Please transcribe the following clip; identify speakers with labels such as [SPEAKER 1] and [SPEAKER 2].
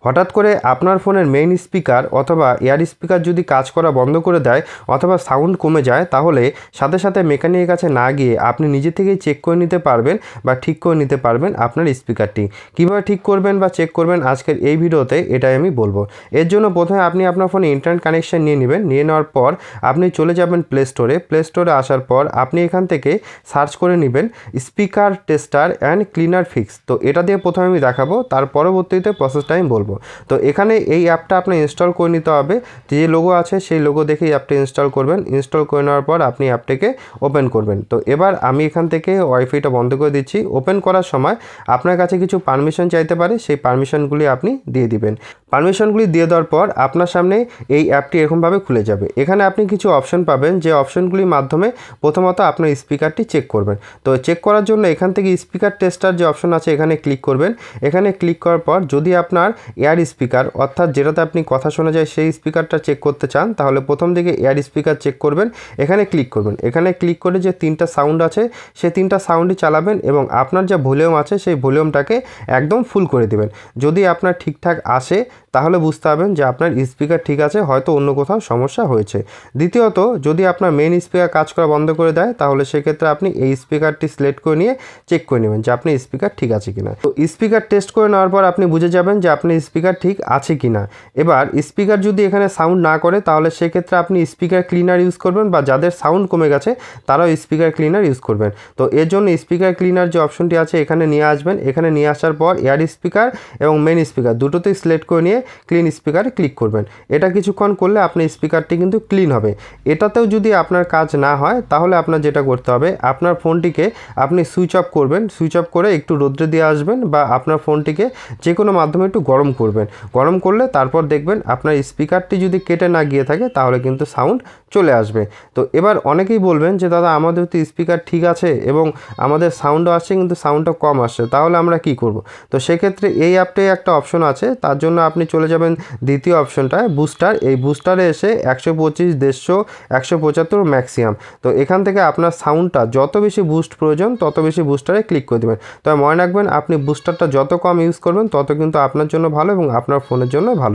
[SPEAKER 1] হঠাৎ করে আপনার ফোনের মেইন স্পিকার অথবা এয়ার স্পিকার যদি কাজ করা বন্ধ করে দেয় অথবা সাউন্ড কমে যায়, তাহলে সাথে সাথে মেকানিকের কাছে না গিয়ে আপনি নিজে থেকেই চেক করে নিতে পারবেন বা ঠিক করে নিতে পারবেন আপনার স্পিকারটি। কীভাবে ঠিক করবেন বা চেক করবেন আজকের এই ভিডিওতে এটাই আমি বলবো। এর জন্য প্রথমে আপনি আপনার ফোনে ইন্টারনেট কানেকশন নিয়ে নেবেন। নিয়ে নেওয়ার পর আপনি চলে যাবেন প্লে স্টোরে আসার পর আপনি এখান থেকে সার্চ করে নেবেন speaker tester and cleaner fix. তো এটা দিয়ে প্রথমে আমি দেখাবো, তার পরবর্তীতে প্রসেসটা আমি বলবো। তো এখানে এই অ্যাপটা আপনার ইনস্টল করে নিতে হবে। যে লোগো আছে সেই লোগো দেখে অ্যাপটা ইনস্টল করবেন। ইনস্টল করে নেওয়ার পর আপনি অ্যাপটাকে ওপেন করবেন। তো এবার আমি এখান থেকে ওয়াইফাইটা বন্ধ করে দিচ্ছি। ওপেন করার সময় আপনার কাছে কিছু পারমিশন চাইতে পারে, সেই পারমিশনগুলি আপনি দিয়ে দিবেন। পারমিশনগুলি দিয়ে দেওয়ার পর আপনার সামনে এই অ্যাপটি এরকমভাবে খুলে যাবে। এখানে আপনি কিছু অপশন পাবেন, যে অপশনগুলির মাধ্যমে প্রথমত আপনার স্পিকারটি চেক করবেন। তো চেক করার জন্য এখান থেকে স্পিকার টেস্টার যে অপশন আছে এখানে ক্লিক করবেন। এখানে ক্লিক করার পর যদি আপনার এয়ার স্পিকার অর্থাৎ যেটাতে আপনি কথা শোনা যায় সেই স্পিকারটা চেক করতে চান, তাহলে প্রথম দিকে এয়ার স্পিকার চেক করবেন। এখানে ক্লিক করবেন। এখানে ক্লিক করে যে তিনটা সাউন্ড আছে সেই তিনটা সাউন্ডই চালাবেন এবং আপনার যে ভলিউম আছে সেই ভলিউমটাকে একদম ফুল করে দেবেন। যদি আপনার ঠিকঠাক আসে তাহলে বুঝতে পারবেন যে আপনার স্পিকার ঠিক আছে, হয়তো অন্য কোথাও সমস্যা হয়েছে। দ্বিতীয়ত, যদি আপনার মেইন স্পিকার কাজ করা বন্ধ করে দেয় তাহলে সেক্ষেত্রে আপনি এই স্পিকারটি সিলেক্ট করে নিয়ে চেক করে নেবেন যে আপনার স্পিকার ঠিক আছে কিনা। তো স্পিকার টেস্ট করে নেওয়ার পর আপনি বুঝে যাবেন যে আপনার স্পিকার ঠিক আছে কিনা। এবার স্পিকার যদি এখানে সাউন্ড না করে তাহলে সেক্ষেত্রে আপনি স্পিকার ক্লিনার ইউজ করবেন, বা যাদের সাউন্ড কমে গেছে তারাও স্পিকার ক্লিনার ইউজ করবেন। তো এর জন্য স্পিকার ক্লিনার যে অপশনটি আছে এখানে নিয়ে আসবেন। এখানে নিয়ে আসার পর এয়ার স্পিকার এবং মেইন স্পিকার দুটোতেই সিলেক্ট করে নিয়ে ক্লিন স্পিকারে ক্লিক করবেন। এটা কিছুক্ষণ করলে আপনার স্পিকারটি কিন্তু ক্লিন হবে। এটাতেও যদি আপনার কাজ না হয় তাহলে আপনার যেটা করতে হবে, আপনার ফোনটিকে আপনি সুইচ অফ করবেন। সুইচ অফ করে একটু রোদ্রে দিয়ে আসবেন, বা আপনার ফোনটিকে যে কোনো মাধ্যমে একটু গরম করবেন। গরম করলে তারপর দেখবেন আপনার স্পিকারটি যদি কেটে না গিয়ে থাকে তাহলে কিন্তু সাউন্ড চলে আসবে। তো এবার অনেকেই বলবেন যে দাদা আমাদের তো স্পিকার ঠিক আছে এবং আমাদের সাউন্ডও আসছে কিন্তু সাউন্ডটা কম আসছে, তাহলে আমরা কি করব? তো সেক্ষেত্রে এই অ্যাপটাই একটা অপশন আছে। তার জন্য আপনি চলে যাবেন দ্বিতীয় অপশনটায় বুস্টার। এই বুস্টারে এসে 125, 150, 175 ম্যাক্সিমাম। তো এখান থেকে আপনার সাউন্ডটা যত বেশি বুস্ট প্রয়োজন তত বেশি বুস্টারে ক্লিক করে দেবেন। তবে মনে রাখবেন আপনি বুস্টারটা যত কম ইউজ করবেন তত কিন্তু আপনার জন্য ভালো এবং আপনার ফোনের জন্য ভালো।